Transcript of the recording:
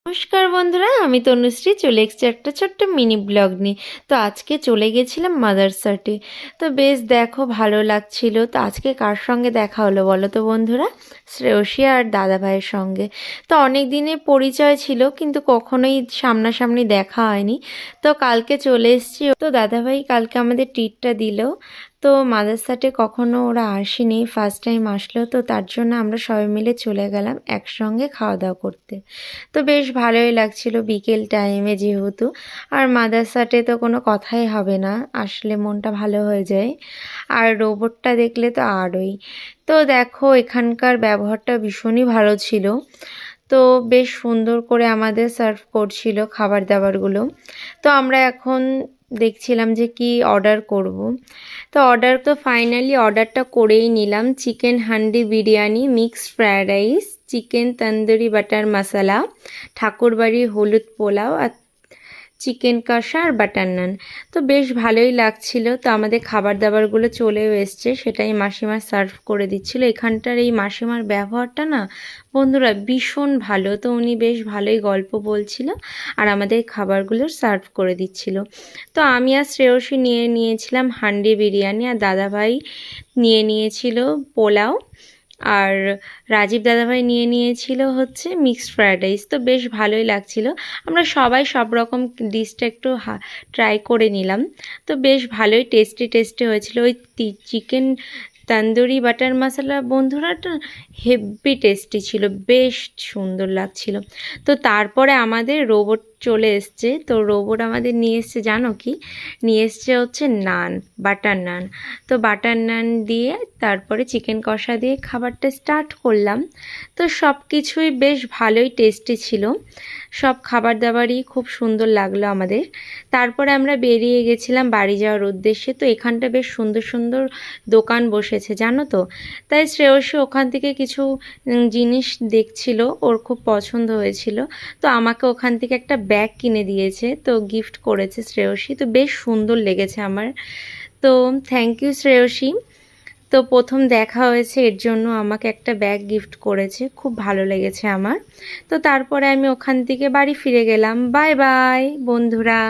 নমস্কার বন্ধুরা, আমি তনুশ্রী চলে এসেছি একটা ছোট্ট মিনি ব্লগ নিয়ে। তো আজকে চলে গেছিলাম মাদারসাটে। তো বেশ দেখো ভালো লাগছিল। তো আজকে কার সঙ্গে দেখা হলো বলো তো বন্ধুরা? শ্রেয়সী আর দাদা ভাইয়ের সঙ্গে। তো অনেক দিনের পরিচয় ছিল কিন্তু কখনোই সামনাসামনি দেখা হয়নি। তো কালকে চলে এসেছি। তো দাদা ভাই কালকে আমাদের ট্রিটটা দিল। তো মাদারসাটে কখনো ওরা আসেনি, ফার্স্ট টাইম আসলো। তো তার জন্য আমরা সবাই মিলে চলে গেলাম একসঙ্গে খাওয়া দাওয়া করতে। তো বেশ ভালোই লাগছিল বিকেল টাইমে যেহেতু। আর মাদারসাটে তো কোনো কথাই হবে না, আসলে মনটা ভালো হয়ে যায়। আর রোবটটা দেখলে তো আরোই। তো দেখো এখানকার ব্যবহারটা ভীষণই ভালো ছিল। তো বেশ সুন্দর করে আমাদের সার্ভ করছিল খাবার দাবারগুলো। তো আমরা এখন দেখছিলাম যে কি অর্ডার করব। তো ফাইনালি অর্ডারটা করেই নিলাম। Chicken handi biryani, mixed fried rice, chicken tandoori butter masala, ঠাকুরবাড়ির হলুদ পোলাও আর চিকেন কষা আর বাটার নান। তো বেশ ভালোই লাগছিল। তো আমাদের খাবার দাবারগুলো চলেও এসছে, সেটাই মাসিমা সার্ভ করে দিচ্ছিল। এখানটার এই মাসিমার ব্যবহারটা না বন্ধুরা ভীষণ ভালো। তো উনি বেশ ভালোই গল্প বলছিল আর আমাদের খাবারগুলো সার্ভ করে দিচ্ছিল। তো আমি আর শ্রেয়সী নিয়েছিলাম হান্ডি বিরিয়ানি, আর দাদাভাই নিয়েছিল পোলাও, আর রাজীব দাদাভাই নিয়েছিল হচ্ছে মিক্সড ফ্রায়েড রাইস। তো বেশ ভালোই লাগছিল। আমরা সবাই সব রকম ডিশটা একটু ট্রাই করে নিলাম। তো বেশ ভালোই টেস্টি হয়েছিল। ওই চিকেন তন্দুরি বাটার মশলা বন্ধুরাটা হেভি টেস্টি ছিল, বেশ সুন্দর লাগছিল। তো তারপরে আমাদের রোবট চলে এসছে। তো রোবট আমাদের নিয়ে এসছে, জানো কি নিয়ে এসছে হচ্ছে নান, বাটার নান। তো বাটার নান দিয়ে তারপরে চিকেন কষা দিয়ে খাবারটা স্টার্ট করলাম। তো সব কিছুই বেশ ভালোই টেস্টি ছিল, সব খাবার দাবারই খুব সুন্দর লাগলো আমাদের। তারপরে আমরা বেরিয়ে গেছিলাম বাড়ি যাওয়ার উদ্দেশ্যে। তো এখানটা বেশ সুন্দর সুন্দর দোকান বসেছে জানো তো। তাই শ্রেয়সী ওখান থেকে কিছু জিনিস দেখছিল, ওর খুব পছন্দ হয়েছিল। তো আমাকে ওখান থেকে একটা ব্যাগ কিনে দিয়েছে, তো গিফট করেছে শ্রেয়সী। তো বেশ সুন্দর লেগেছে আমার। তো থ্যাংক ইউ শ্রেয়সী। তো প্রথম দেখা হয়েছে এর জন্য আমাকে একটা ব্যাগ গিফট করেছে, খুব ভালো লেগেছে আমার। তো তারপরে আমি ওখান থেকে বাড়ি ফিরে গেলাম। বাই বাই বন্ধুরা।